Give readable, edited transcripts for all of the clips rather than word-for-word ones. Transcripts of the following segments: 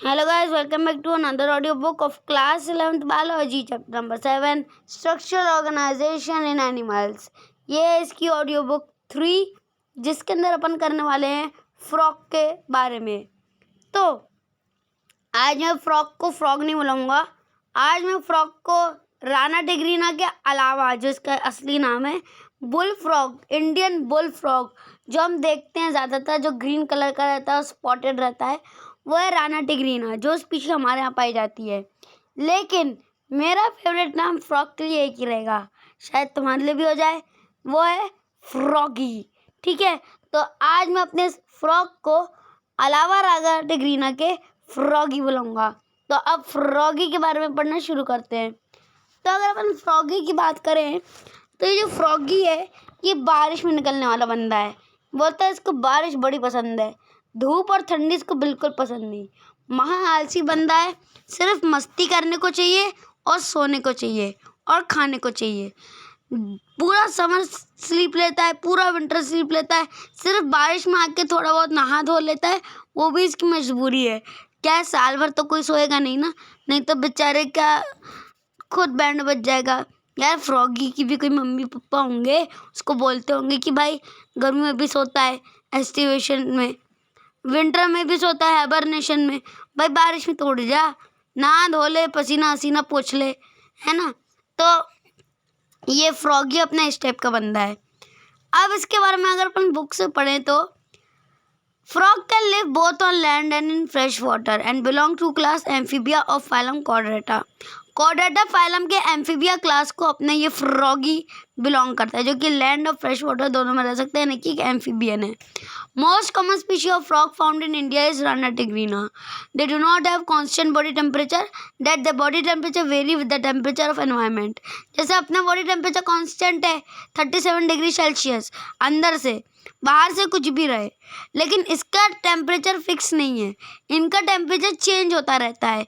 Hello guys, welcome back to another audio book of class 11th biology chapter number 7 structural organization in animals। ये है इसकी audio book 3 जिसके अंदर अपन करने वाले हैं फ्रॉग के बारे में। तो आज मैं फ्रॉग को फ्रॉग नहीं बुलाऊंगा, आज मैं फ्रॉग को राना टिग्रीना के अलावा जो इसका असली नाम है bull frog, Indian bull frog जो हम देखते हैं ज़्यादातर, जो ग्रीन कलर का रहता है, स्पॉटेड रहता है, वो है राना टिग्रीना जो स्पीशीज हमारे यहाँ पाई जाती है। लेकिन मेरा फेवरेट नाम फ्रॉग के लिए एक ही रहेगा, शायद तुम्हारे लिए भी हो जाए, वो है फ्रॉगी। ठीक है, तो आज मैं अपने फ्रॉग को अलावा राना टिग्रीना के फ्रॉगी बुलाऊंगा। तो अब फ्रॉगी के बारे में पढ़ना शुरू करते हैं। तो अगर अपन फ्रॉगी की बात करें तो ये जो फ्रॉगी है ये बारिश में निकलने वाला बंदा है। बोलता है इसको बारिश बड़ी पसंद है, धूप और ठंडी इसको बिल्कुल पसंद नहीं। महा आलसी बंदा है, सिर्फ मस्ती करने को चाहिए और सोने को चाहिए और खाने को चाहिए। पूरा समर स्लीप लेता है, पूरा विंटर स्लीप लेता है, सिर्फ बारिश में आके थोड़ा बहुत नहा धो लेता है, वो भी इसकी मजबूरी है। क्या है, साल भर तो कोई सोएगा नहीं ना, नहीं तो बेचारे का खुद बैंड बज जाएगा। यार फ्रॉगी की भी कोई मम्मी पापा होंगे, उसको बोलते होंगे कि भाई गर्मी में भी सोता है, एस्टिवेशन में, विंटर में भी सोता है, हाइबरनेशन में, भाई बारिश में तो उड़ जा, नहा धो ले, पसीना वसीना पोंछ ले, है ना। तो ये फ्रॉगी अपना इस टाइप का बंदा है। अब इसके बारे में अगर अपन बुक से पढ़ें तो frog can live both on land and in fresh water and belong to class amphibia of phylum Chordata। Chordata phylum के amphibia क्लास को अपने ये फ्रॉगी बिलोंग करता है, जो कि लैंड और फ्रेश वाटर दोनों में रह सकते हैं, यानी कि एक एम्फीबियन है। Most common species of frog found in India is Rana tigrina. They do not have constant body temperature, that the body temperature vary with the temperature of environment. जैसे अपना बॉडी टेम्परेचर कांस्टेंट है 37 degree Celsius अंदर से, बाहर से कुछ भी रहे, लेकिन इसका टेम्परेचर फिक्स नहीं है, इनका टेम्परेचर चेंज होता रहता है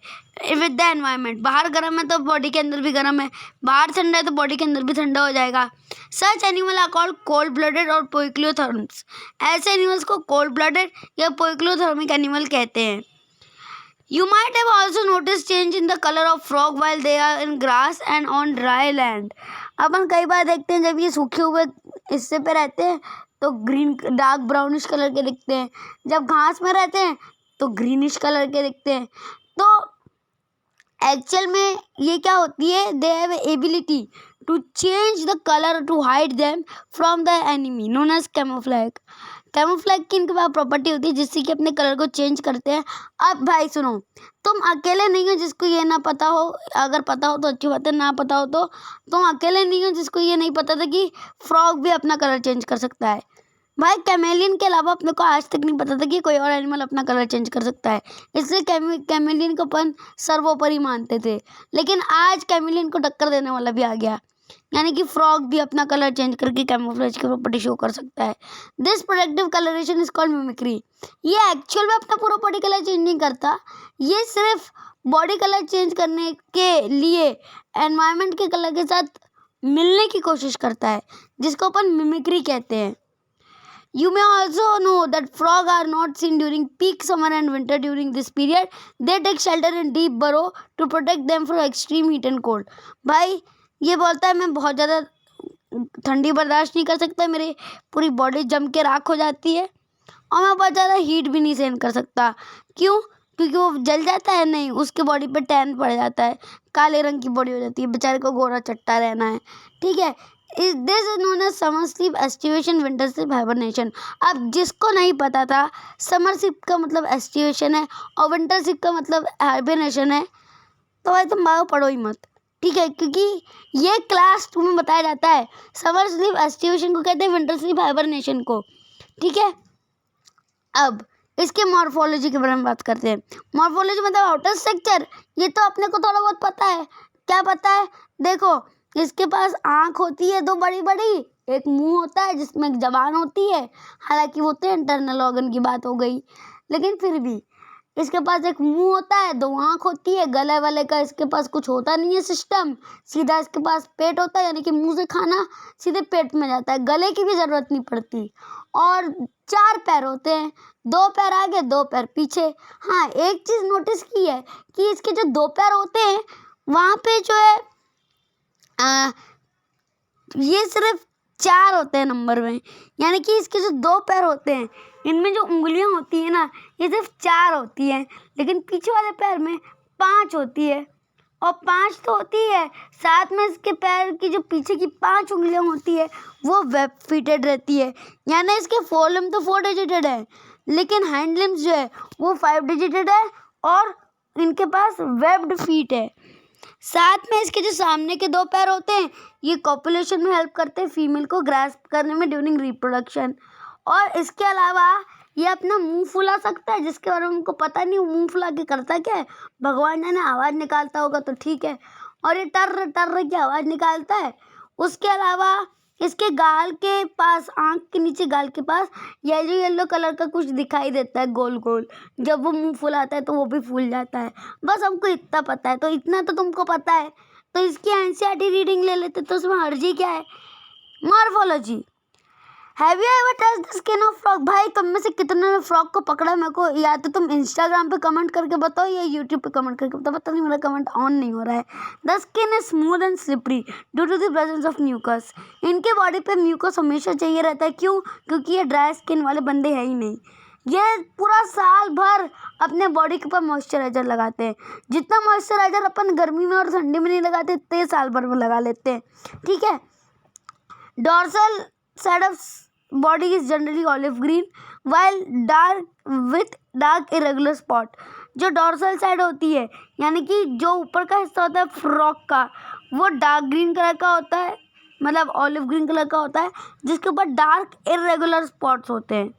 विद द एनवायरनमेंट। बाहर गर्म है तो बॉडी के अंदर भी गर्म है, बाहर ठंडा है तो बॉडी के अंदर भी ठंडा हो जाएगा। Such animal are called cold blooded और पोइक्लियोथर्म्स। ऐसे एनिमल्स को कोल्ड ब्लडेड या पोइक्लियोथर्मिक एनिमल कहते हैं। You might have also noticed change in the color of frog while they are in grass and on dry land। अपन कई बार देखते हैं जब ये सूखे हुए हिस्से पे रहते हैं तो ग्रीन डार्क ब्राउनिश कलर के दिखते हैं, जब घास में रहते हैं तो ग्रीनिश कलर के दिखते हैं। तो एक्चुअल में ये क्या होती है, they have ability to change the colour to hide them from the enemy known as camouflage. Camouflage की इनके पास प्रॉपर्टी होती है जिससे कि अपने कलर को चेंज करते हैं। अब भाई सुनो, तुम अकेले नहीं हो जिसको ये ना पता हो, अगर पता हो तो अच्छी बात है, ना पता हो तो तुम अकेले नहीं हो जिसको ये नहीं पता था कि फ्रॉग भी अपना कलर चेंज कर सकता है। भाई कैमेलियन के अलावा अपने को आज तक नहीं पता था कि कोई और एनिमल अपना कलर चेंज कर सकता है, इसलिए कैमेलियन को अपन सर्वोपरि मानते थे। लेकिन आज कैमेलियन को टक्कर देने वाला भी आ गया, यानी कि फ्रॉग भी अपना कलर चेंज करके कैमोफ्लेज की प्रॉपर्टी शो कर सकता है। This productive colouration is called mimicry. ये एक्चुअल में अपना पूरा बॉडी कलर चेंज नहीं करता, ये सिर्फ बॉडी कलर चेंज करने के लिए एनवायरनमेंट के कलर के साथ मिलने की कोशिश करता है, जिसको अपन मिमिक्री कहते हैं। You may also know that frogs are not seen during peak summer and winter. During this period, they take shelter in deep burrow to protect them from extreme heat and cold। भाई ये बोलता है मैं बहुत ज़्यादा ठंडी बर्दाश्त नहीं कर सकता, मेरी पूरी बॉडी जम के राख हो जाती है, और मैं बहुत ज़्यादा हीट भी नहीं सहन कर सकता। क्यों? क्योंकि वो जल जाता है, नहीं उसके बॉडी पे टैन पड़ जाता है, काले रंग की बॉडी हो जाती है, बेचारे को गोरा चट्टा रहना है। ठीक है, this is known as summer sleep, aestivation, winter sleep, hibernation. अब जिसको नहीं पता था, समर स्लीप का मतलब एस्टिवेशन है और विंटर स्लीप का मतलब हाइबरनेशन है, तो भाई तुम बाबा पढ़ो ही मत। ठीक है, क्योंकि ये क्लास 2 में बताया जाता है, समर स्लीप एस्टिवेशन को कहते हैं, विंटर स्लीप हाइबरनेशन को। ठीक है, अब इसके मॉर्फोलॉजी के बारे में बात करते हैं। मॉर्फोलॉजी मतलब आउटर स्ट्रक्चर, ये तो अपने को थोड़ा बहुत पता है। क्या पता है? देखो, इसके पास आँख होती है 2 बड़ी बड़ी, एक मुंह होता है जिसमें एक जबान होती है, हालांकि वो तो इंटरनल ऑर्गन की बात हो गई, लेकिन फिर भी इसके पास एक मुंह होता है, 2 आँख होती है। गले वाले का इसके पास कुछ होता नहीं है सिस्टम, सीधा इसके पास पेट होता है, यानी कि मुंह से खाना सीधे पेट में जाता है, गले की भी ज़रूरत नहीं पड़ती। और 4 पैर होते हैं, 2 पैर आगे 2 पैर पीछे। हाँ, एक चीज़ नोटिस की है कि इसके जो 2 पैर होते हैं वहाँ पे जो है ये सिर्फ 4 होते हैं नंबर में, यानी कि इसके जो 2 पैर होते हैं इनमें जो उंगलियां होती है ना ये सिर्फ 4 होती हैं, लेकिन पीछे वाले पैर में 5 होती है। और 5 तो होती है, साथ में इसके पैर की जो पीछे की 5 उंगलियां होती है वो वेब फीटेड रहती है, यानी इसके फोर लिम्ब तो 4 डिजिटेड है, लेकिन हैंड लिम्स जो है वो 5 डिजिटेड है और इनके पास वेब्ड फीट है। साथ में इसके जो सामने के 2 पैर होते हैं ये कॉपुलेशन में हेल्प करते हैं फीमेल को ग्रास्प करने में ड्यूरिंग रिप्रोडक्शन। और इसके अलावा ये अपना मुंह फुला सकता है, जिसके बारे में उनको पता नहीं वो मुंह फुला के करता क्या है, भगवान जाने, आवाज़ निकालता होगा तो ठीक है। और ये टर्र टर्र की आवाज़ निकालता है। उसके अलावा इसके गाल के पास, आँख के नीचे गाल के पास येलो येलो कलर का कुछ दिखाई देता है गोल गोल, जब वो मुंह फुलाता है तो वो भी फूल जाता है। बस हमको इतना पता है, तो इतना तो तुमको पता है, तो इसकी एनसीईआरटी रीडिंग ले लेते, तो उसमें हर्जी क्या है। Morphology, have you ever touch the skin of frog? भाई तुम में से कितने ने फ्रॉग को पकड़ा मेरे को, या तो तुम इंस्टाग्राम पे कमेंट करके बताओ या यूट्यूब पे कमेंट करके बताओ। पता नहीं मेरा कमेंट ऑन नहीं हो रहा है। The skin is smooth and slippery due to the presence of mucus. इनके बॉडी पे म्यूकस हमेशा चाहिए रहता है, क्यों? क्योंकि ये ड्राई स्किन वाले बंदे हैं ही नहीं। ये पूरा साल भर अपने बॉडी के ऊपर मॉइस्चराइजर लगाते हैं। जितना मॉइस्चराइजर अपन गर्मी में और ठंडी में नहीं लगाते, इतने साल भर में लगा लेते हैं, ठीक है। Dorsal side of body is generally olive green while dark with dark irregular spot। जो डॉर्सल साइड होती है, यानी कि जो ऊपर का हिस्सा होता है फ्रॉक का, वो डार्क ग्रीन कलर का होता है, मतलब ऑलिव ग्रीन कलर का होता है, जिसके ऊपर डार्क इरेगुलर स्पॉट्स होते हैं।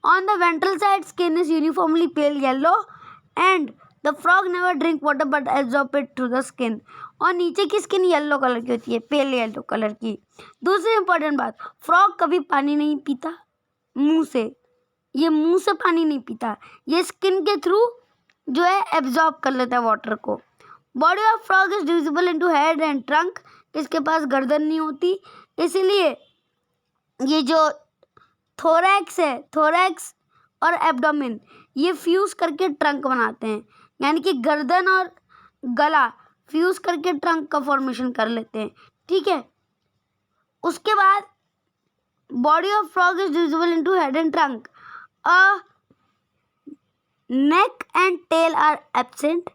On the ventral side skin is uniformly pale yellow and the frog never drink water but absorb it through the skin. और नीचे की स्किन येलो कलर की होती है, पेल येलो कलर की। दूसरी इंपॉर्टेंट बात, फ्रॉग कभी पानी नहीं पीता मुंह से, ये मुंह से पानी नहीं पीता, ये स्किन के थ्रू जो है एब्जॉर्ब कर लेता है वाटर को। Body of frog is divisible into head and trunk. इसके पास गर्दन नहीं होती, इसीलिए ये जो थोरैक्स है, थोरैक्स और एब्डोमेन ये फ्यूज करके ट्रंक बनाते हैं, यानी कि गर्दन और गला फ्यूज करके ट्रंक का फॉर्मेशन कर लेते हैं, ठीक है। उसके बाद body of frog is divisible into head and trunk. Neck and tail are absent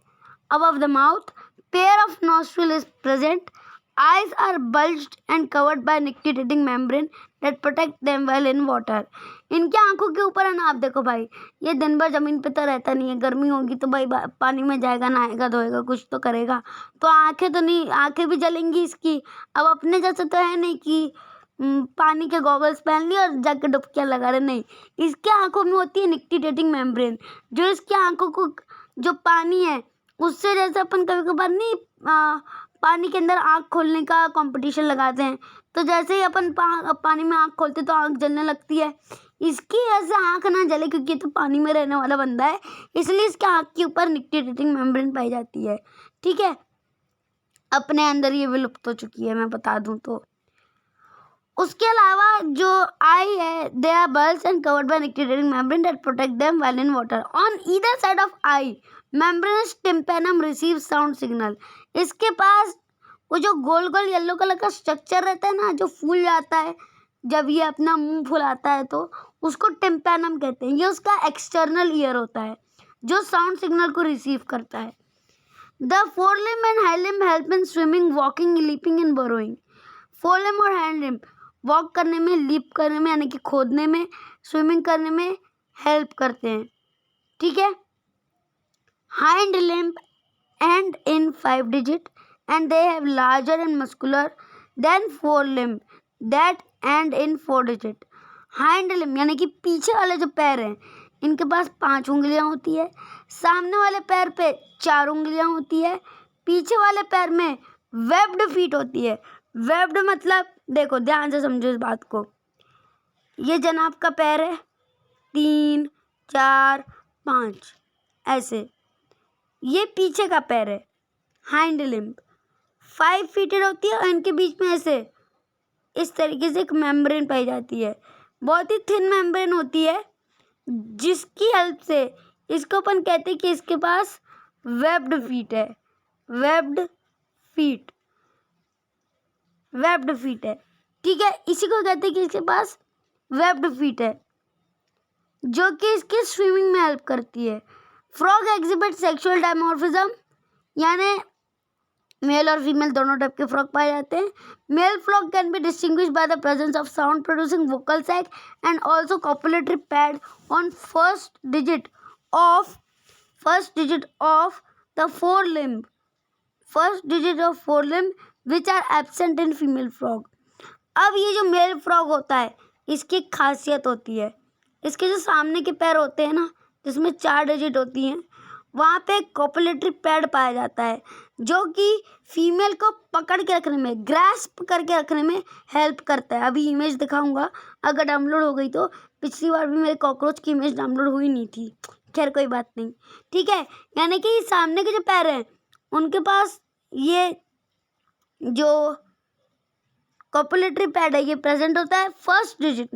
above the mouth. Pair of nostril is present. Eyes are bulged and covered by nictitating membrane that protect them while in water। इनके आंखों के ऊपर है ना, आप देखो भाई, ये दिन भर जमीन पे तो रहता नहीं है, गर्मी होगी तो भाई पानी में जाएगा, नहाएगा, धोएगा, कुछ तो करेगा, तो आंखें तो नहीं, आंखें भी जलेंगी इसकी। अब अपने जैसे तो है नहीं कि पानी के गॉगल्स पहन लिए और जाके डुबकियां लगा रहे, नहीं। इसके आंखों में होती है निक्टिटेटिंग मेम्ब्रेन, जो इसकी आंखों को, जो पानी है उससे, जैसे अपन कभी कभार नहीं पानी के अंदर आँख खोलने का कंपटीशन लगाते हैं, तो जैसे ही अपन पानी में आँख खोलते तो आँख जलने लगती है। इसकी ऐसे आँख ना जले, क्योंकि ये तो पानी में रहने वाला बंदा है, इसलिए इसके आँख के ऊपर निक्टिटेटिंग मेम्ब्रेन पाई जाती है, ठीक है। अपने अंदर ये विलुप्त हो चुकी है, मैं बता दूं तो। उसके अलावा जो आई है, they are bulbs and covered by nictitating membrane that protect them while in water. On either side of eye membranous tympanum receive sound signal. इसके पास वो जो गोल गोल येलो कलर का स्ट्रक्चर रहता है ना, जो फूल जाता है जब ये अपना मुंह फुलाता है, तो उसको टिम्पेनम कहते हैं। ये उसका एक्सटर्नल ईयर होता है जो साउंड सिग्नल को रिसीव करता है। The forelimb and hindlimb help in swimming, walking, leaping and burrowing. Forelimb और हैंडलिम्ब वॉक करने में, लीप करने में, यानी कि खोदने में, स्विमिंग करने में हेल्प करते हैं, ठीक है। Hind limb and in 5 digit and they have larger and muscular than forelimb that end in 4 digit। Hind limb यानी कि पीछे वाले जो पैर हैं, इनके पास 5 उंगलियां होती है, सामने वाले पैर पे 4 उंगलियां होती है, पीछे वाले पैर में वेब्ड फीट होती है। वेब्ड मतलब, देखो ध्यान से समझो इस बात को, ये जनाब का पैर है, 3 4 5, ऐसे, ये पीछे का पैर है, हाइंड लिम्ब 5 फीटेड होती है और इनके बीच में ऐसे इस तरीके से एक मेम्ब्रेन पाई जाती है, बहुत ही थिन मेम्ब्रेन होती है, जिसकी हेल्प से इसको अपन कहते हैं कि इसके पास वेब्ड फीट है, वेब्ड फीट है, ठीक है। इसी को कहते हैं कि इसके पास वेब्ड फीट है, जो कि इसके स्विमिंग में हेल्प करती है। फ्रॉग एग्जिबिट सेक्सुअल डायमॉर्फिज्म, यानी मेल और फीमेल दोनों टाइप के फ्रॉग पाए जाते हैं। Male frog can be distinguished by the presence of sound producing vocal sac and also copulatory pad on first digit of the fore limb which are absent in female frog. अब ये जो mail frog होता है, इसकी एक खासियत होती है, इसके जो सामने के पैर होते हैं ना, जिसमें 4 डिजिट होती हैं, वहाँ पे एक कॉपुलेटरी पैड पाया जाता है, जो कि फीमेल को पकड़ के रखने में, ग्रैस्प करके रखने में हेल्प करता है। अभी इमेज दिखाऊंगा, अगर डाउनलोड हो गई तो। पिछली बार भी मेरे कॉकरोच की इमेज डाउनलोड हुई नहीं थी, खैर कोई बात नहीं, ठीक है। यानी कि सामने के जो पैर हैं, उनके पास ये जो कॉपुलेटरी पैड है, ये प्रेजेंट होता है फर्स्ट डिजिट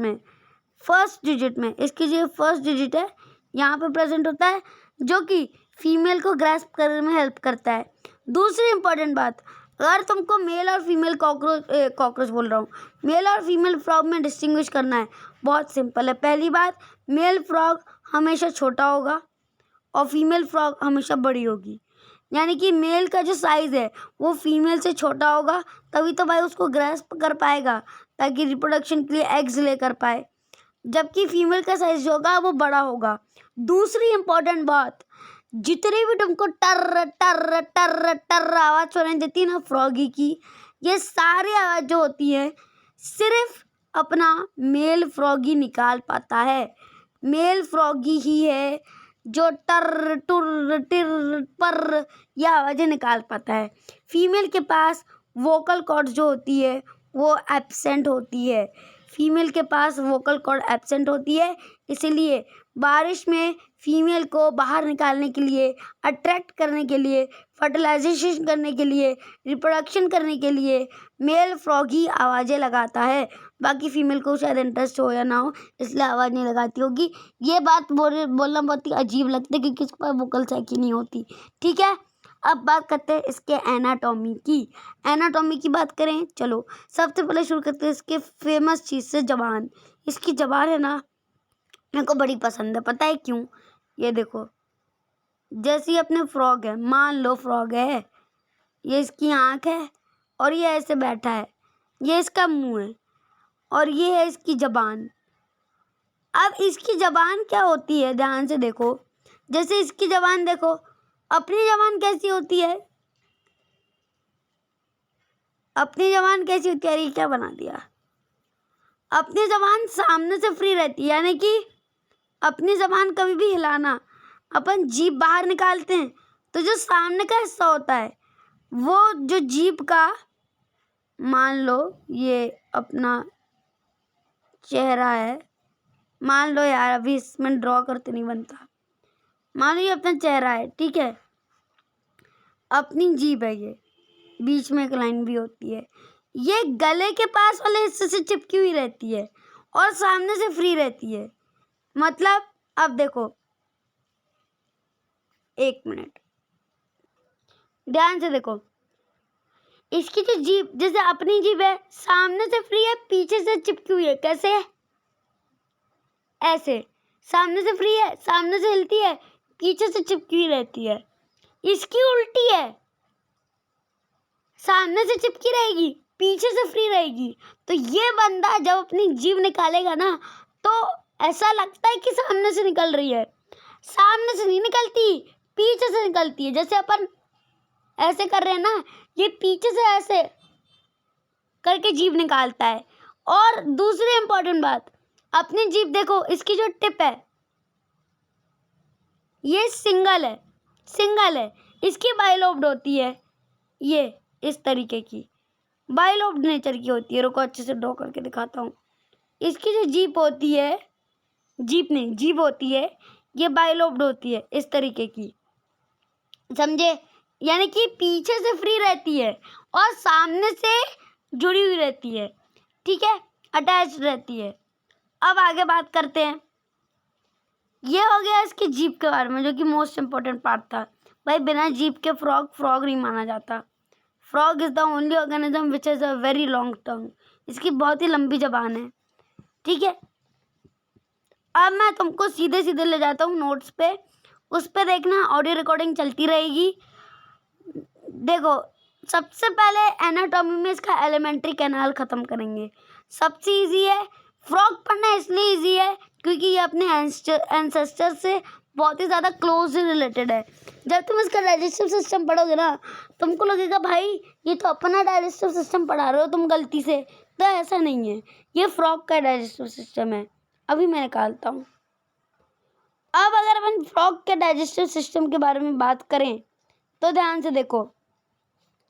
में। इसकी जो फर्स्ट डिजिट है, यहाँ पे प्रेजेंट होता है, जो कि फीमेल को ग्रैस्प करने में हेल्प करता है। दूसरी इंपॉर्टेंट बात, अगर तुमको मेल और फीमेल कॉकरोच बोल रहा हूँ, मेल और फीमेल फ्रॉग में डिस्टिंग्विश करना है, बहुत सिंपल है। पहली बात, मेल फ्रॉग हमेशा छोटा होगा और फीमेल फ्रॉग हमेशा बड़ी होगी। यानी कि मेल का जो साइज़ है वो फीमेल से छोटा होगा, तभी तो भाई उसको ग्रैस्प कर पाएगा, ताकि रिप्रोडक्शन के लिए एग्स लेकर पाए, जबकि फीमेल का साइज जो होगा वो बड़ा होगा। दूसरी इंपॉर्टेंट बात, जितनी भी तुमको टर टर टर टर आवाज़ सुनाई देती है ना फ्रॉगी की, ये सारी आवाज़ जो होती है सिर्फ अपना मेल फ्रॉगी निकाल पाता है। मेल फ्रॉगी ही है जो टर टुर टिर पर यह आवाज़ें निकाल पाता है। फीमेल के पास वोकल कॉर्ड जो होती है वो एब्सेंट होती है, इसीलिए बारिश में फीमेल को बाहर निकालने के लिए, अट्रैक्ट करने के लिए, फर्टिलाइजेशन करने के लिए, रिप्रोडक्शन करने के लिए मेल फ्रॉग ही आवाज़ें लगाता है। बाकी फीमेल को शायद इंटरेस्ट हो या ना हो, इसलिए आवाज़ नहीं लगाती होगी। ये बात बोलना बहुत ही अजीब लगता है, क्योंकि उसके पास वोकल सैक ही नहीं होती, ठीक है। अब बात करते हैं इसके एनाटॉमी की बात करें, चलो सबसे पहले शुरू करते हैं इसके फेमस चीज़ से, जबान। इसकी जबान है ना, मेरे को बड़ी पसंद है, पता है क्यों? ये देखो, जैसे अपने फ्रॉग है, मान लो फ्रॉग है, ये इसकी आँख है और ये ऐसे बैठा है, ये इसका मुंह है और ये है इसकी जबान। अब इसकी जबान क्या होती है, ध्यान से देखो, जैसे इसकी जबान देखो, अपनी जबान कैसी होती है, अरे क्या बना दिया, अपनी जबान सामने से फ्री रहती है, यानी कि अपनी जबान कभी भी हिलाना, अपन जीभ बाहर निकालते हैं तो जो सामने का हिस्सा होता है, वो जो जीभ का, मान लो ये अपना चेहरा है, मान लो यार अभी इसमें ड्रॉ करते नहीं बनता, मान लो ये अपना चेहरा है, ठीक है, अपनी जीभ है, ये बीच में एक लाइन भी होती है, ये गले के पास वाले हिस्से से चिपकी हुई रहती है और सामने से फ्री रहती है। मतलब अब देखो, एक मिनट ध्यान से देखो, इसकी जो जीभ, जैसे अपनी जीभ है, सामने से फ्री है, पीछे से चिपकी हुई है, कैसे? ऐसे, सामने से फ्री है, सामने से हिलती है, पीछे से चिपकी हुई रहती है। इसकी उल्टी है, सामने से चिपकी रहेगी, पीछे से फ्री रहेगी। तो ये बंदा जब अपनी जीभ निकालेगा ना, तो ऐसा लगता है कि सामने से निकल रही है, सामने से नहीं निकलती, पीछे से निकलती है। जैसे अपन ऐसे कर रहे हैं ना, ये पीछे से ऐसे करके जीभ निकालता है। और दूसरी इंपॉर्टेंट बात, अपनी जीभ देखो, इसकी जो टिप है ये सिंगल है, इसकी बाइलोब्ड होती है, ये इस तरीके की बाइलोब्ड नेचर की होती है। रुको अच्छे से ड्रॉ करके दिखाता हूँ। इसकी जो जीभ होती है, जीभ होती है, ये बाइलोब्ड होती है इस तरीके की, समझे? यानी कि पीछे से फ्री रहती है और सामने से जुड़ी हुई रहती है, ठीक है, अटैच रहती है। अब आगे बात करते हैं, ये हो गया इसकी जीभ के बारे में, जो कि मोस्ट इम्पोर्टेंट पार्ट था। भाई बिना जीभ के फ्रॉग नहीं माना जाता। Frog is the only organism which is a very long tongue. इसकी बहुत ही लंबी जबान है, ठीक है। अब मैं तुमको सीधे सीधे ले जाता हूँ नोट्स पे, उस पे देखना, ऑडियो रिकॉर्डिंग चलती रहेगी। देखो, सबसे पहले एनाटॉमी में इसका एलिमेंट्री कैनाल ख़त्म करेंगे। सबसे इजी है, फ्रॉग पढ़ना इसलिए इजी है क्योंकि ये अपने एंसेस्टर से बहुत ही ज़्यादा क्लोजली रिलेटेड है। जब तुम इसका डाइजेस्टिव सिस्टम पढ़ोगे ना, तुमको लगेगा भाई ये तो अपना डाइजेस्टिव सिस्टम पढ़ा रहे हो तुम गलती से, तो ऐसा नहीं है, ये फ्रॉग का डाइजेस्टिव सिस्टम है। अभी मैं निकालता हूँ। अब अगर अपन फ्रॉग के डाइजेस्टिव सिस्टम के बारे में बात करें तो ध्यान से देखो,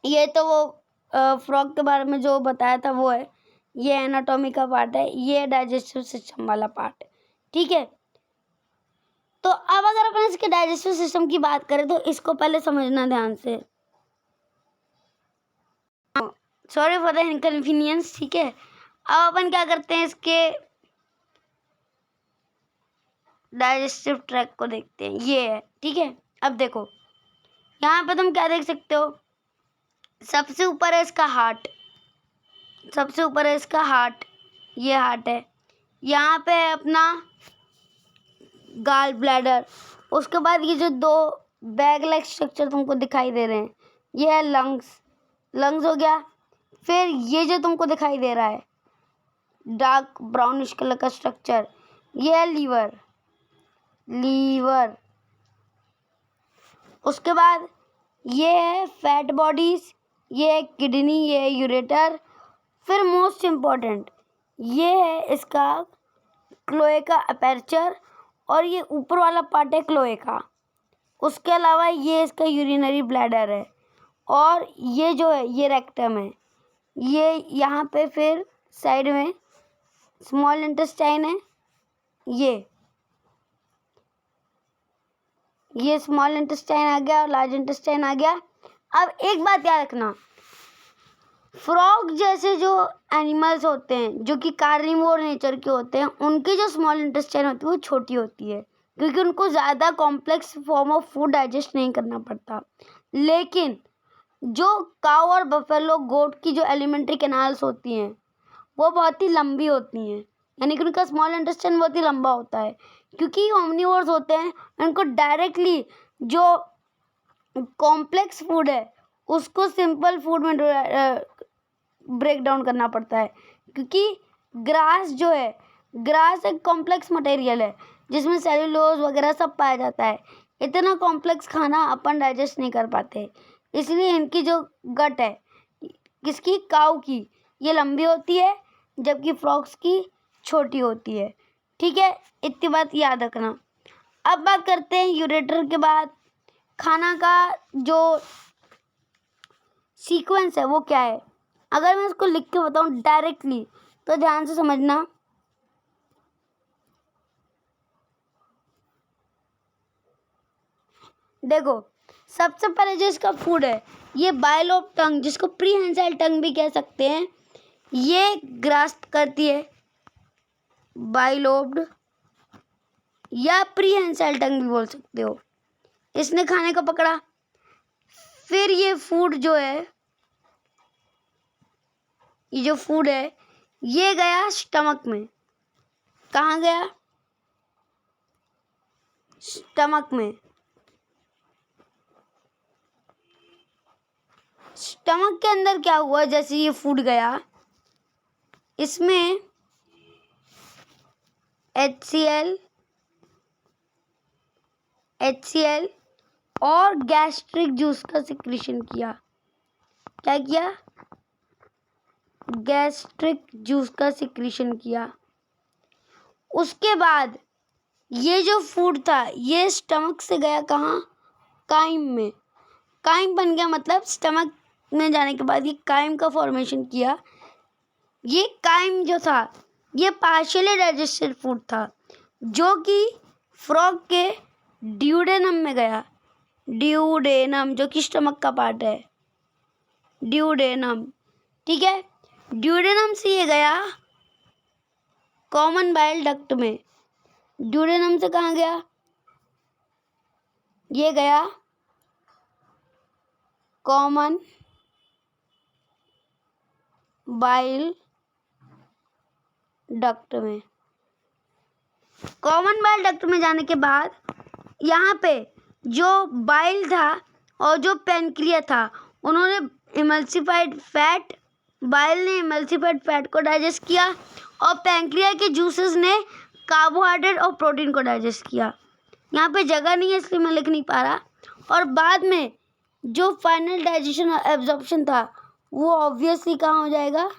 ये तो वो फ्रॉग के बारे में जो बताया था वो है, ये एनाटॉमी का पार्ट है, ये डाइजेस्टिव सिस्टम वाला पार्ट, ठीक है। तो अब अगर अपन इसके डाइजेस्टिव सिस्टम की बात करें तो इसको पहले समझना ध्यान से। सॉरी फॉर द इनकन्वीनियंस, ठीक है। अब अपन क्या करते हैं, इसके डाइजेस्टिव ट्रैक्ट को देखते हैं, ये है, ठीक है। अब देखो यहाँ पे तुम क्या देख सकते हो, सबसे ऊपर है इसका हार्ट, सबसे ऊपर है इसका हार्ट, ये हार्ट है। यहाँ पे है अपना गाल ब्लैडर। उसके बाद ये जो दो बैग लाइक स्ट्रक्चर तुमको दिखाई दे रहे हैं, ये है लंग्स, लंग्स हो गया। फिर ये जो तुमको दिखाई दे रहा है डार्क ब्राउनिश कलर का स्ट्रक्चर, ये है लीवर, लीवर। उसके बाद ये है फैट बॉडीज, ये है किडनी, ये है यूरेटर। फिर मोस्ट इम्पॉर्टेंट ये है इसका क्लोएका अपर्चर, और ये ऊपर वाला पार्ट है क्लोएका। उसके अलावा ये इसका यूरिनरी ब्लैडर है, और ये जो है ये रेक्टम है। ये यहाँ पे फिर साइड में स्मॉल इंटेस्टाइन है, ये स्मॉल इंटेस्टाइन आ गया और लार्ज इंटेस्टाइन आ गया। अब एक बात याद रखना, फ्रॉग जैसे जो एनिमल्स होते हैं जो कि कार्निवोर नेचर के होते हैं, उनकी जो स्मॉल इंटेस्टाइन होती है वो छोटी होती है क्योंकि उनको ज़्यादा complex form of food digest नहीं करना पड़ता। लेकिन जो काऊ और बफेलो गोट की जो एलिमेंट्री कैनाल्स होती हैं वो बहुत ही लंबी होती हैं, यानी कि उनका स्मॉल इंटेस्टाइन बहुत ही लंबा होता है क्योंकि ओमनिवोर्स होते हैं। उनको डायरेक्टली जो कॉम्प्लेक्स फूड है उसको सिंपल फूड में ब्रेक डाउन करना पड़ता है, क्योंकि ग्रास जो है, ग्रास एक कॉम्प्लेक्स मटेरियल है जिसमें सेल्यूलोज वगैरह सब पाया जाता है। इतना कॉम्प्लेक्स खाना अपन डाइजेस्ट नहीं कर पाते, इसलिए इनकी जो गट है किसकी, काऊ की, ये लंबी होती है जबकि फ्रॉग्स की छोटी होती है, ठीक है। इतनी बात याद रखना। अब बात करते हैं यूरेटर के बाद खाना का जो सीक्वेंस है वो क्या है। अगर मैं इसको लिख के बताऊं डायरेक्टली तो ध्यान से समझना। देखो, सबसे पहले जो इसका फूड है ये बाइलोब टंग, जिसको प्रीहेंसाइल टंग भी कह सकते हैं, ये ग्रास्प करती है, बाइलोब्ड या प्रीहेंसाइल टंग भी बोल सकते हो। इसने खाने को पकड़ा, फिर ये फूड जो है, ये जो फूड है ये गया स्टमक में। कहाँ गया, स्टमक में। स्टमक के अंदर क्या हुआ, जैसे ये फूड गया इसमें HCl और गैस्ट्रिक जूस का सिक्रीशन किया। क्या किया, गैस्ट्रिक जूस का सिक्रीशन किया। उसके बाद ये जो फूड था ये स्टमक से गया कहाँ, काइम में। काइम बन गया, मतलब स्टमक में जाने के बाद ये काइम का फॉर्मेशन किया। ये काइम जो था ये पार्शियली डाइजेस्टेड फूड था जो कि फ्रॉग के ड्यूडेनम में गया, ड्यूडेनम जो कि स्टमक का पार्ट है, ड्यूडेनम, ठीक है। ड्यूडेनम से ये गया कॉमन बाइल डक्ट में, ड्यूडेनम से कहाँ गया, ये गया कॉमन बाइल डक्ट में। कॉमन बाइल डक्ट में जाने के बाद यहाँ पे जो बाइल था और जो पैनक्रिया था उन्होंने इमल्सिफाइड फैट, बाइल ने इमल्सिफाइड फैट को डाइजेस्ट किया और पैनक्रिया के जूसेस ने कार्बोहाइड्रेट और प्रोटीन को डाइजेस्ट किया। यहाँ पे जगह नहीं है इसलिए मैं लिख नहीं पा रहा। और बाद में जो फाइनल डाइजेशन और एब्जॉर्प्शन था वो ऑब्वियसली कहाँ हो जाएगा,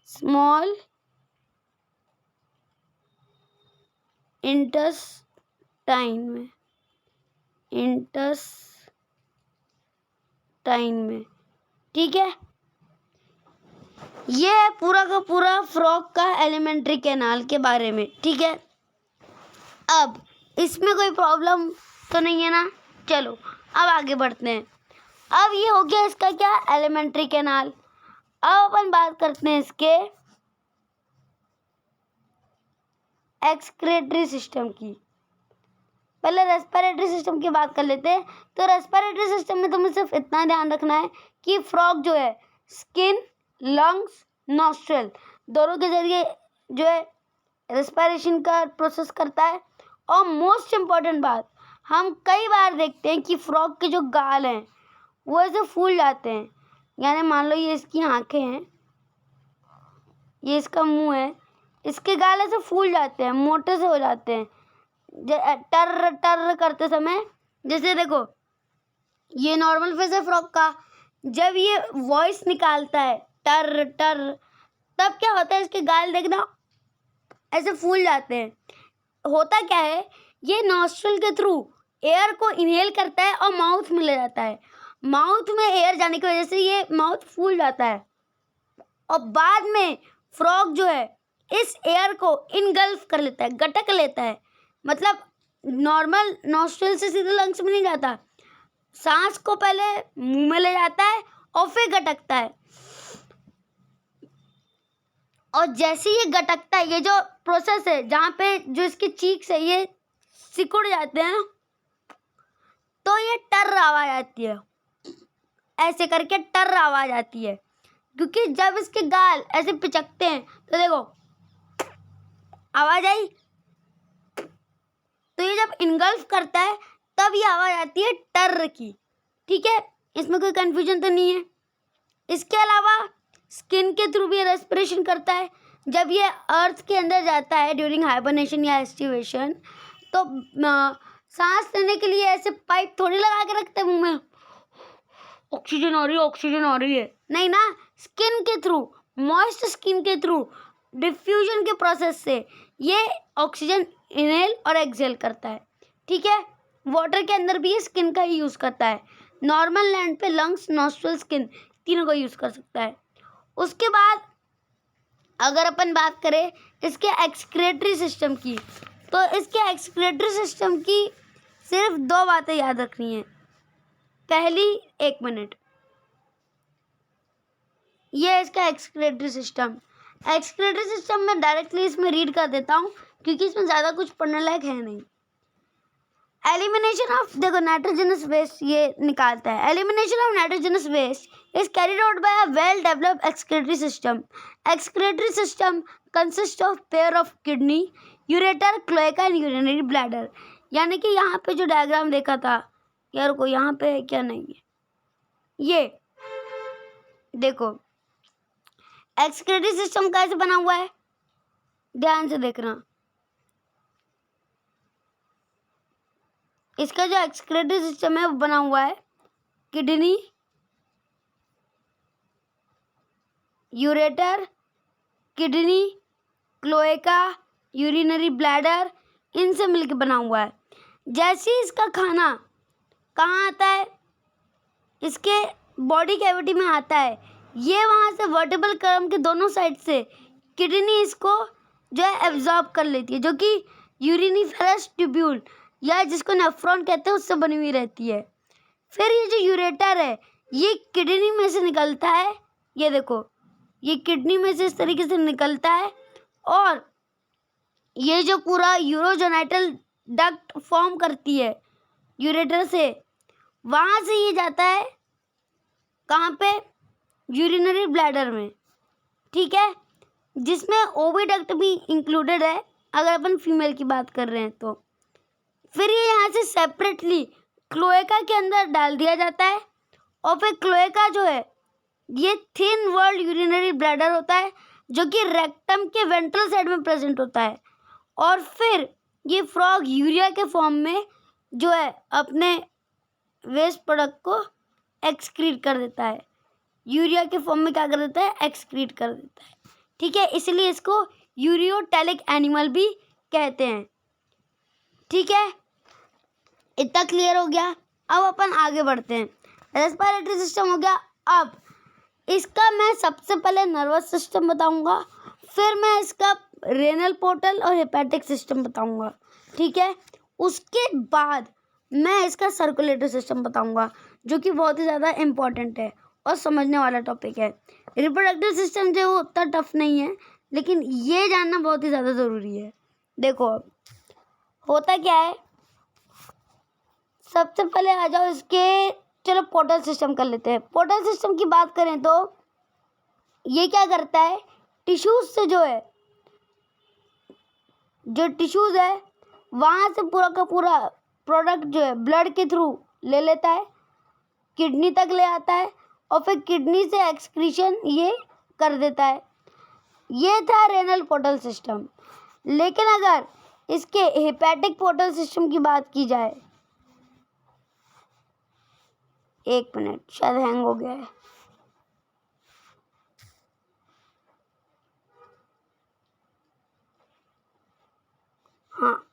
स्मॉल इंटेस्टाइन में, इंटेस्टाइन में, ठीक है। ये है पूरा का पूरा फ्रॉग का एलिमेंट्री कैनाल के बारे में, ठीक है। अब इसमें कोई प्रॉब्लम तो नहीं है ना, चलो अब आगे बढ़ते हैं। अब ये हो गया इसका क्या, एलिमेंट्री कैनाल। अब अपन बात करते हैं इसके एक्सक्रीटरी सिस्टम की। पहले रेस्पिरेटरी सिस्टम की बात कर लेते हैं। तो रेस्पिरेटरी सिस्टम में तुम्हें सिर्फ इतना ध्यान रखना है कि फ्रॉग जो है स्किन, लंग्स, नॉस्ट्रल दोनों के जरिए जो है रेस्पिरेशन का प्रोसेस करता है। और मोस्ट इम्पॉर्टेंट बात, हम कई बार देखते हैं कि फ्रॉग के जो गाल हैं वो ऐसे फूल जाते हैं। यानी मान लो ये इसकी आंखें हैं, ये इसका मुंह है, इसके गाल ऐसे फूल जाते हैं, मोटे से हो जाते हैं टर टर करते समय। जैसे देखो ये नॉर्मल फेस है फ्रॉग का, जब ये वॉइस निकालता है टर टर, तब क्या होता है, इसके गाल देखना ऐसे फूल जाते हैं। होता क्या है, ये नॉस्ट्रल के थ्रू एयर को इनहेल करता है और माउथ में ले जाता है। माउथ में एयर जाने की वजह से ये माउथ फूल जाता है और बाद में फ्रॉग जो है इस एयर को इनगल्फ कर लेता है, गटक लेता है। मतलब नॉर्मल नॉस्ट्रल से सीधे लंग्स में नहीं जाता, सांस को पहले मुंह में ले जाता है और फिर गटकता है। और जैसे ये गटकता है, ये जो प्रोसेस है जहाँ पे जो इसके चीक्स है ये सिकुड़ जाते हैं, तो ये टर आवाज आती है, ऐसे करके टर आवाज आती है। क्योंकि जब इसके गाल ऐसे पिचकते हैं तो देखो आवाज आई, तो ये जब इनगल्फ करता है तब ये आवाज आती है टर की, ठीक है। इसमें कोई कंफ्यूजन तो नहीं है। इसके अलावा स्किन के थ्रू भी रेस्पिरेशन करता है। जब ये अर्थ के अंदर जाता है ड्यूरिंग हाइबरनेशन या एस्टिवेशन, तो सांस लेने के लिए ऐसे पाइप थोड़ी लगा के रखते हैं मुंह में, ऑक्सीजन आ रही है, ऑक्सीजन आ रही है, नहीं ना। स्किन के थ्रू, मॉइस्ट स्किन के थ्रू डिफ्यूजन के प्रोसेस से ये ऑक्सीजन इनहेल और एक्सहेल करता है, ठीक है। वाटर के अंदर भी ये स्किन का ही यूज़ करता है। नॉर्मल लैंड पे लंग्स, नॉस्ट्रल, स्किन तीनों को यूज़ कर सकता है। उसके बाद अगर अपन बात करें इसके एक्सक्रीटरी सिस्टम की, तो इसके एक्सक्रीटरी सिस्टम की सिर्फ 2 बातें याद रखनी है। पहली, 1 मिनट, ये है इसका एक्सक्रीटरी सिस्टम। एक्सक्रीटरी सिस्टम में डायरेक्टली इसमें रीड कर देता हूँ क्योंकि इसमें ज़्यादा कुछ पढ़ने लायक है नहीं। एलिमिनेशन ऑफ, देखो नाइट्रोजनस वेस्ट ये निकालता है। Elimination of nitrogenous waste is carried out by a well developed excretory system. Excretory system consist of pair of kidney, ureter, cloaca and urinary bladder. यानी कि यहाँ पे जो डायग्राम देखा था यार को, यहाँ पे है क्या, नहीं है, ये देखो एक्सक्रीटरी सिस्टम कैसे बना हुआ है, ध्यान से देखना। इसका जो एक्सक्रीटरी सिस्टम है वो बना हुआ है kidney, ureter, kidney, cloaca, urinary bladder, इनसे मिलकर बना हुआ है। जैसे इसका खाना कहाँ आता है, इसके बॉडी कैविटी में आता है। ये वहाँ से वर्टिब्रल कॉलम के दोनों साइड से किडनी इसको जो है एब्जॉर्ब कर लेती है, जो कि यूरिनिफेरस ट्यूब्यूल या जिसको नेफ्रॉन कहते हैं उससे बनी हुई रहती है। फिर ये जो यूरेटर है ये किडनी में से निकलता है, ये देखो ये किडनी में से इस तरीके से निकलता है और ये जो पूरा यूरोजेनाइटल डक्ट फॉर्म करती है यूरेटर से, वहाँ से ये जाता है कहाँ पे, यूरिनरी ब्लैडर में, ठीक है, जिसमें ओविडक्ट भी इंक्लूडेड है अगर अपन फीमेल की बात कर रहे हैं तो। फिर ये यहाँ से सेपरेटली क्लोएका के अंदर डाल दिया जाता है और फिर क्लोएका जो है ये थिन वॉल्ड यूरिनरी ब्लैडर होता है जो कि रेक्टम के वेंट्रल साइड में प्रेजेंट होता है और फिर ये फ्रॉग यूरिया के फॉर्म में जो है अपने वेस्ट प्रोडक्ट को एक्सक्रीट कर देता है, यूरिया के फॉर्म में क्या कर देता है, एक्सक्रीट कर देता है, ठीक है, इसलिए इसको यूरियोटेलिक एनिमल भी कहते हैं, ठीक है। इतना क्लियर हो गया। अब अपन आगे बढ़ते हैं। रेस्पिरेटरी सिस्टम हो गया। अब इसका मैं सबसे पहले नर्वस सिस्टम बताऊंगा, फिर मैं इसका रेनल पोर्टल और हेपेटिक सिस्टम बताऊंगा, ठीक है। उसके बाद मैं इसका सर्कुलेटरी सिस्टम बताऊंगा जो कि बहुत ही ज़्यादा इम्पॉर्टेंट है और समझने वाला टॉपिक है। रिप्रोडक्टिव सिस्टम जो है वो उतना टफ नहीं है, लेकिन ये जानना बहुत ही ज़्यादा ज़रूरी है। देखो होता क्या है, सबसे पहले आ जाओ इसके, चलो पोर्टल सिस्टम कर लेते हैं। पोर्टल सिस्टम की बात करें तो ये क्या करता है, टिश्यूज से जो है, जो टिश्यूज है वहाँ से पूरा का पूरा प्रोडक्ट जो है ब्लड के थ्रू ले लेता है, किडनी तक ले आता है और फिर किडनी से एक्सक्रीशन ये कर देता है। ये था रेनल पोर्टल सिस्टम। लेकिन अगर इसके हेपेटिक पोर्टल सिस्टम की बात की जाए, एक मिनट शायद हैंग हो गया है, हाँ,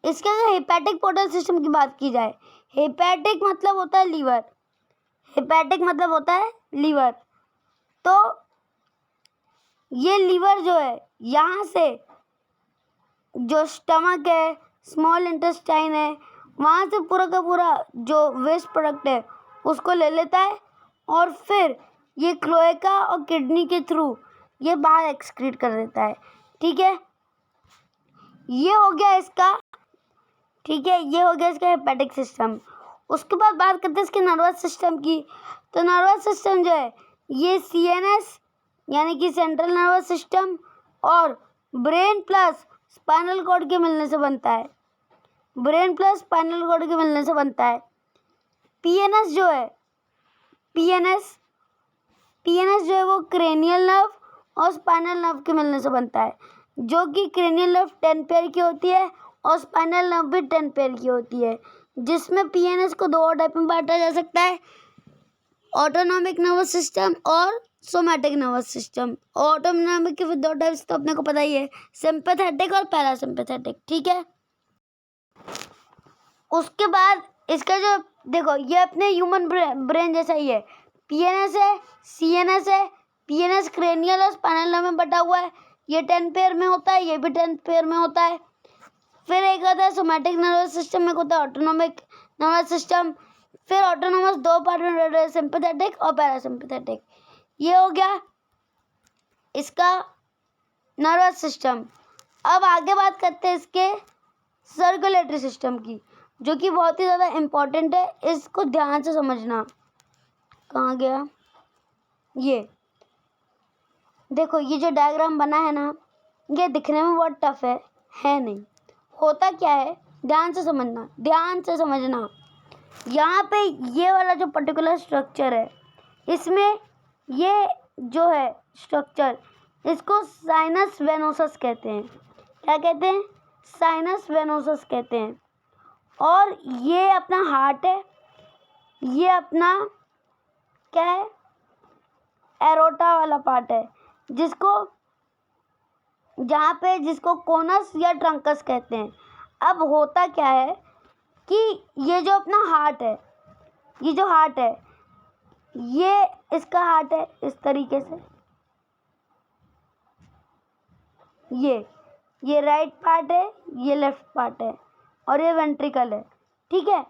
इसके अगर हेपेटिक पोर्टल सिस्टम की बात की जाए, हेपेटिक मतलब होता है लीवर, हेपेटिक मतलब होता है लीवर। तो ये लीवर जो है यहाँ से जो स्टमक है, स्मॉल इंटेस्टाइन है, वहाँ से पूरा का पूरा जो वेस्ट प्रोडक्ट है उसको ले लेता है और फिर ये क्लोएका और किडनी के थ्रू ये बाहर एक्सक्रीट कर देता है, ठीक है। ये हो गया इसका, ठीक है, ये हो गया इसका हेपेटिक सिस्टम। उसके बाद बात करते हैं इसके नर्वस सिस्टम की। तो नर्वस सिस्टम जो है ये सीएनएस यानी कि सेंट्रल नर्वस सिस्टम और ब्रेन प्लस स्पाइनल कॉर्ड के मिलने से बनता है, ब्रेन प्लस स्पाइनल कॉर्ड के मिलने से बनता है। पीएनएस जो है, पीएनएस जो है वो क्रेनियल नर्व और स्पाइनल नर्व के मिलने से बनता है, जो कि क्रेनियल नर्व 10 पेयर की होती है और स्पाइनल नर्व भी 10 पेयर की होती है, जिसमें पीएनएस को 2 टाइप में बांटा जा सकता है, ऑटोनॉमिक नर्वस सिस्टम और सोमैटिक नर्वस सिस्टम। ऑटोनॉमिक के 2 टाइप्स तो अपने को पता ही है, सिंपैथेटिक और पैरासिम्पैथेटिक, ठीक है। उसके बाद इसका जो देखो ये अपने ह्यूमन ब्रेन जैसा ही है, पीएनएस है, सीएनएस है, पीएनएस क्रेनियल और स्पाइनल नर्व में बटा हुआ है, ये 10 पेयर में होता है, ये भी 10 पेयर में होता है। फिर एक आता है सोमैटिक नर्वस सिस्टम में होता है ऑटोनॉमिक नर्वस सिस्टम। फिर ऑटोनॉमस 2 पार्ट में डिवाइडेड है, सिंपैथेटिक और पैरासिम्पैथेटिक। ये हो गया इसका नर्वस सिस्टम। अब आगे बात करते हैं इसके सर्कुलेटरी सिस्टम की, जो कि बहुत ही ज़्यादा इम्पोर्टेंट है, इसको ध्यान से समझना। कहाँ गया ये, देखो ये जो डायग्राम बना है ना, ये दिखने में बहुत टफ है नहीं। होता क्या है, ध्यान से समझना, ध्यान से समझना। यहाँ पे ये वाला जो पर्टिकुलर स्ट्रक्चर है, इसमें ये जो है स्ट्रक्चर, इसको साइनस वेनोसस कहते हैं। क्या कहते हैं, साइनस वेनोसस कहते हैं। और ये अपना हार्ट है, ये अपना क्या है, एरोटा वाला पार्ट है, जिसको कोनस या ट्रंकस कहते हैं। अब होता क्या है कि ये जो अपना हार्ट है, ये जो हार्ट है, ये इसका हार्ट है इस तरीके से, ये राइट पार्ट है, ये लेफ्ट पार्ट है और ये वेंट्रिकल है। ठीक है,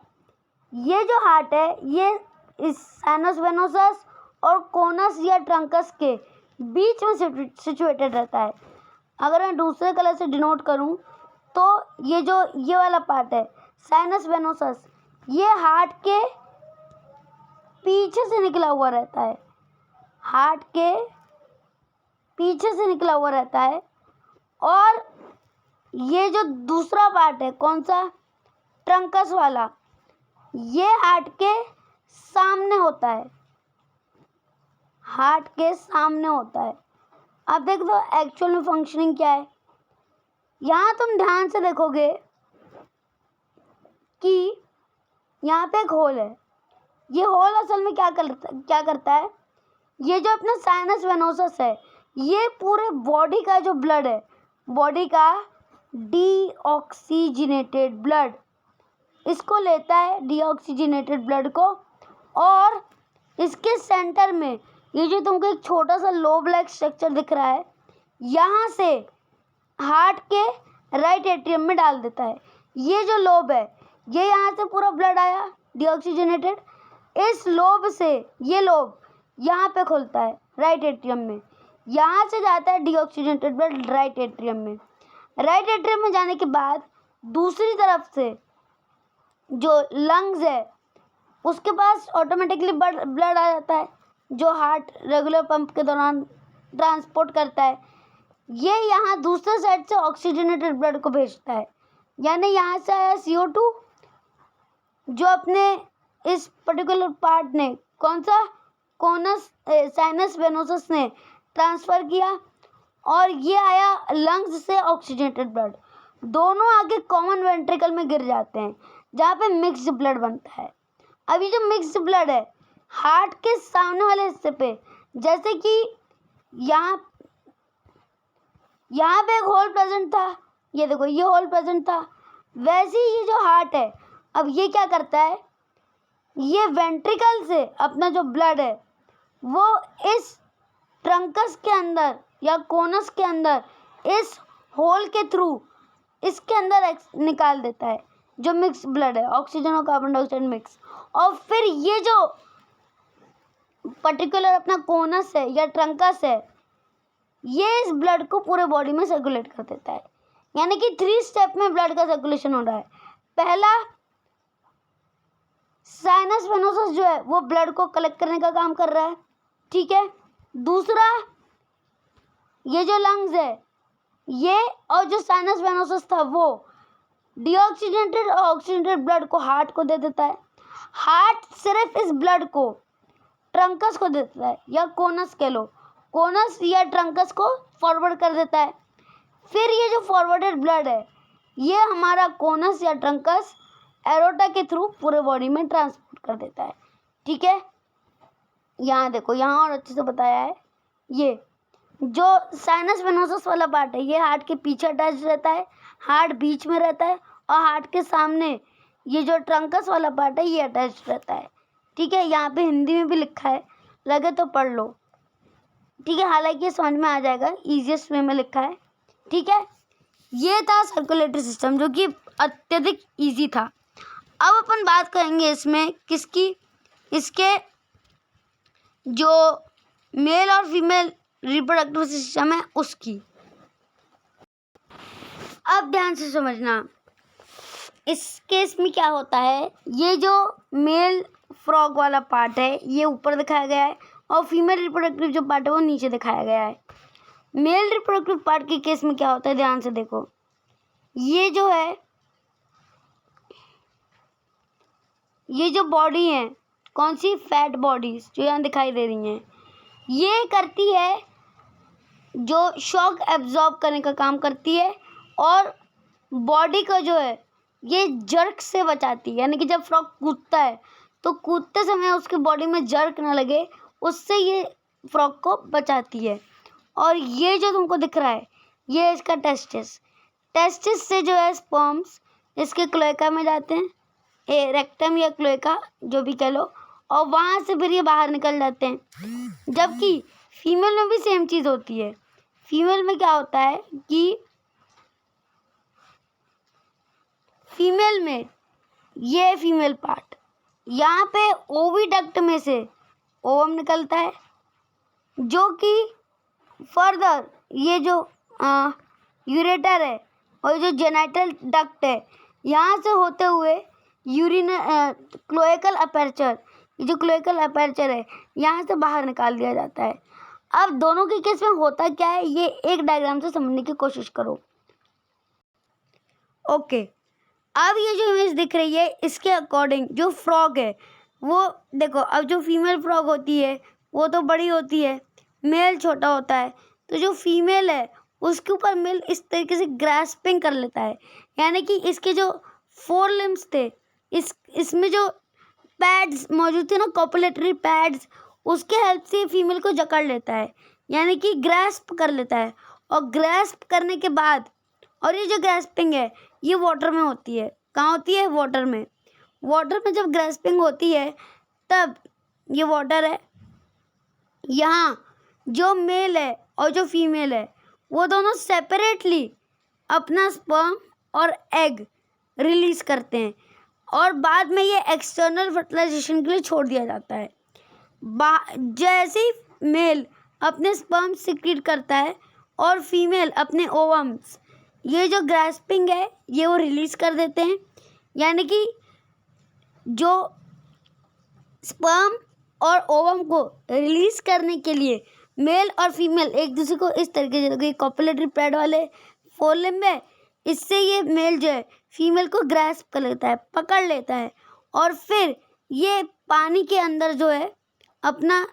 ये जो हार्ट है ये इस साइनस वेनोसस और कोनस या ट्रंकस के बीच में सिचुएटेड रहता है। अगर मैं दूसरे कलर से डिनोट करूं तो ये वाला पार्ट है साइनस वेनोसस, ये हार्ट के पीछे से निकला हुआ रहता है, हार्ट के पीछे से निकला हुआ रहता है। और ये जो दूसरा पार्ट है कौन सा, ट्रंकस वाला, ये हार्ट के सामने होता है, हार्ट के सामने होता है। अब देख दो एक्चुअल में फंक्शनिंग क्या है। यहाँ तुम ध्यान से देखोगे कि यहाँ पे एक होल है, ये होल असल में क्या करता है, ये जो अपना साइनस वेनोसस है ये पूरे बॉडी का जो ब्लड है, बॉडी का डीऑक्सीजनेटेड ब्लड, इसको लेता है डीऑक्सीजनेटेड ब्लड को, और इसके सेंटर में ये जो तुमको एक छोटा सा लोब लाइक स्ट्रक्चर दिख रहा है, यहाँ से हार्ट के राइट एट्रियम में डाल देता है। ये जो लोब है ये यहाँ से पूरा ब्लड आया डीऑक्सीजनेटेड, इस लोब से ये लोब यहाँ पे खुलता है राइट एट्रियम में, यहाँ से जाता है डीऑक्सीजनेटेड ब्लड राइट एट्रियम में। राइट एट्रियम में जाने के बाद दूसरी तरफ से जो लंग्स है उसके पास ऑटोमेटिकली ब्लड आ जाता है जो हार्ट रेगुलर पंप के दौरान ट्रांसपोर्ट करता है। ये यहाँ दूसरे साइड से ऑक्सीजनेटेड ब्लड को भेजता है, यानी यहाँ से आया CO2 जो अपने इस पर्टिकुलर पार्ट ने कौन सा कोनस साइनस वेनोसस ने ट्रांसफ़र किया, और ये आया लंग्स से ऑक्सीजनेटेड ब्लड, दोनों आगे कॉमन वेंट्रिकल में गिर जाते हैं जहाँ पे मिक्स्ड ब्लड बनता है। अब ये जो मिक्स्ड ब्लड है हार्ट के सामने वाले हिस्से पे, जैसे कि यहाँ पे एक होल प्रेजेंट था, ये देखो ये होल प्रेजेंट था, वैसे ही ये जो हार्ट है अब ये क्या करता है, ये वेंट्रिकल से अपना जो ब्लड है वो इस ट्रंकस के अंदर या कोनस के अंदर इस होल के थ्रू इसके अंदर निकाल देता है जो मिक्स ब्लड है, ऑक्सीजन और कार्बन डाइऑक्साइड मिक्स। और फिर ये जो पर्टिकुलर अपना कोनस है या ट्रंकस है ये इस ब्लड को पूरे बॉडी में सर्कुलेट कर देता है, यानी कि 3 स्टेप में ब्लड का सर्कुलेशन हो रहा है। पहला, साइनस वेनोसस जो है वो ब्लड को कलेक्ट करने का काम कर रहा है, ठीक है। दूसरा, ये जो लंग्स है ये और जो साइनस वेनोसस था वो डीऑक्सीजनेटेड और ऑक्सीजनेटेड ब्लड को हार्ट को दे देता है। हार्ट सिर्फ इस ब्लड को ट्रंकस को देता है या कोनस कह लो, कोनस या ट्रंकस को फॉरवर्ड कर देता है। फिर ये जो फॉरवर्डेड ब्लड है ये हमारा कोनस या ट्रंकस एरोटा के थ्रू पूरे बॉडी में ट्रांसपोर्ट कर देता है, ठीक है। यहाँ देखो, यहाँ और अच्छे से बताया है। ये जो साइनस वेनोसस वाला पार्ट है ये हार्ट के पीछे अटैच रहता है, हार्ट बीच में रहता है, और हार्ट के सामने ये जो ट्रंकस वाला पार्ट है ये अटैच रहता है, ठीक है। यहाँ पे हिंदी में भी लिखा है, लगे तो पढ़ लो, ठीक है। हालांकि ये समझ में आ जाएगा, ईजीएस्ट वे में लिखा है, ठीक है। ये था सर्कुलेटरी सिस्टम जो कि अत्यधिक ईजी था। अब अपन बात करेंगे इसमें किसकी, इसके जो मेल और फीमेल रिप्रोडक्टिव सिस्टम है उसकी। अब ध्यान से समझना, इस केस में क्या होता है, ये जो मेल फ्रॉग वाला पार्ट है ये ऊपर दिखाया गया है और फीमेल रिप्रोडक्टिव जो पार्ट है वो नीचे दिखाया गया है। मेल रिप्रोडक्टिव पार्ट के केस में क्या होता है, ध्यान से देखो, ये जो है, ये जो बॉडी है, कौन सी, फैट बॉडीज जो यहाँ दिखाई दे रही हैं, ये करती है जो शॉक एब्जॉर्ब करने का काम करती है और बॉडी को जो है ये जर्क से बचाती है, यानी कि जब फ्रॉग कूदता है तो कूदते समय उसकी बॉडी में जर्क ना लगे उससे ये फ्रॉग को बचाती है। और ये जो तुमको दिख रहा है ये इसका टेस्टिस से जो है स्पर्म्स इसके क्लोएका में जाते हैं, रेक्टम या क्लोएका जो भी कह लो, और वहाँ से फिर ये बाहर निकल जाते हैं। जबकि फीमेल में भी सेम चीज़ होती है। फीमेल में क्या होता है कि फीमेल में ये फीमेल पार्ट, यहाँ पे ओविडक्ट में से ओवम निकलता है, जो कि फर्दर ये जो यूरेटर है और जो जेनिटल डक्ट है, यहाँ से होते हुए क्लोएकल अपर्चर, ये जो क्लोएकल अपर्चर है यहाँ से बाहर निकाल दिया जाता है। अब दोनों के केस में होता क्या है, ये एक डायग्राम से समझने की कोशिश करो। ओके, अब ये जो इमेज दिख रही है इसके अकॉर्डिंग जो फ्रॉग है वो देखो, अब जो फीमेल फ्रॉग होती है वो तो बड़ी होती है, मेल छोटा होता है, तो जो फीमेल है उसके ऊपर मेल इस तरीके से ग्रास्पिंग कर लेता है, यानी कि इसके जो 4 लिम्स थे, इसमें जो पैड्स मौजूद थे ना, कॉपुलेटरी पैड्स, उसके हेल्प से फीमेल को जकड़ लेता है, यानी कि ग्रास्प कर लेता है। और ग्रास्प करने के बाद, और ये जो ग्रास्पिंग है ये वाटर में होती है। कहाँ होती है? वाटर में। वाटर में जब ग्रास्पिंग होती है तब ये वाटर है, यहाँ जो मेल है और जो फीमेल है वो दोनों सेपरेटली अपना स्पर्म और एग रिलीज करते हैं, और बाद में ये एक्सटर्नल फर्टिलाइजेशन के लिए छोड़ दिया जाता है। जैसे ही मेल अपने स्पर्म सिक्रीट करता है और फीमेल अपने ओवम्स, ये जो ग्रास्पिंग है ये वो रिलीज कर देते हैं, यानी कि जो स्पर्म और ओवम को रिलीज करने के लिए मेल और फीमेल एक दूसरे को इस तरीके से, कॉपुलेटरी पैड वाले 4 लिम्ब है, इससे ये मेल जो है फीमेल को ग्रास्प कर लेता है, पकड़ लेता है, और फिर ये पानी के अंदर जो है अपना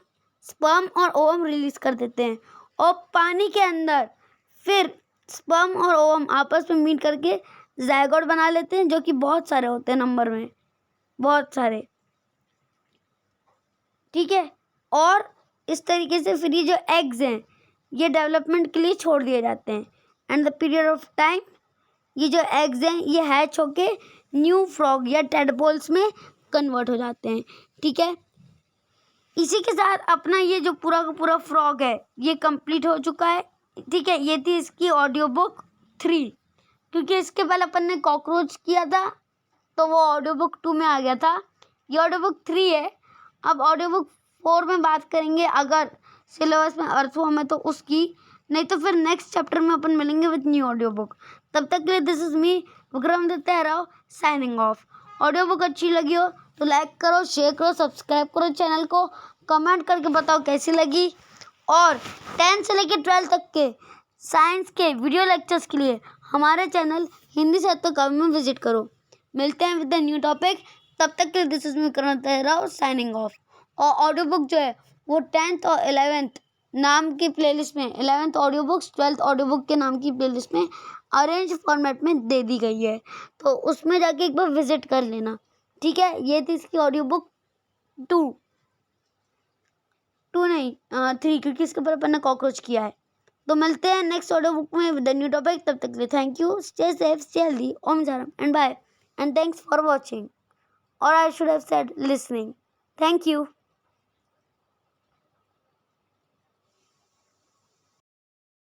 स्पर्म और ओवम रिलीज कर देते हैं, और पानी के अंदर फिर स्पर्म और ओवम आपस में मीट करके जायगोट बना लेते हैं, जो कि बहुत सारे होते हैं, नंबर में बहुत सारे, ठीक है। और इस तरीके से फिर ये जो एग्स हैं ये डेवलपमेंट के लिए छोड़ दिए जाते हैं, and the period of time ये जो एग्स हैं ये हैच होके न्यू फ्रॉग या टेडपोल्स में कन्वर्ट हो जाते हैं, ठीक है। इसी के साथ अपना ये जो पूरा का पूरा फ्रॉग है ये कंप्लीट हो चुका है, ठीक है। ये थी इसकी ऑडियो बुक 3, क्योंकि इसके पहले अपन ने कॉकरोच किया था तो वो ऑडियो बुक 2 में आ गया था। ये ऑडियो बुक 3 है। अब ऑडियो बुक 4 में बात करेंगे, अगर सिलेबस में अर्थवॉर्म है तो उसकी, नहीं तो फिर नेक्स्ट चैप्टर में अपन मिलेंगे विद न्यू ऑडियो बुक। तब तक के लिए this is me Vikramaditya Rao signing off. Audio book अच्छी लगी हो तो लाइक करो, शेयर करो, सब्सक्राइब करो चैनल को, कमेंट करके बताओ कैसी लगी, और 10 से लेकर 12 तक के साइंस के वीडियो लेक्चर्स के लिए हमारे चैनल हिंदी साहित्य काव्य में विजिट करो। मिलते हैं विद द न्यू टॉपिक, तब तक के लिए this is me Vikramaditya Rao signing off. और ऑडियो बुक जो है वो 10th और 11th नाम की प्लेलिस्ट में, 11th audio books 12th audio book के नाम की प्लेलिस्ट में अरेंज फॉर्मेट में दे दी गई है, तो उसमें जाके एक बार विजिट कर लेना, ठीक है। ये थी इसकी ऑडियो बुक 2 नहीं 3, क्योंकि इसके ऊपर अपन ने कॉकरोच किया है। तो मिलते हैं नेक्स्ट ऑडियो बुक में विद द न्यू टॉपिक, तब तक के लिए thank you, stay safe, stay healthy, ओम सारम and bye, and thanks for watching, और I should have said listening. Thank you.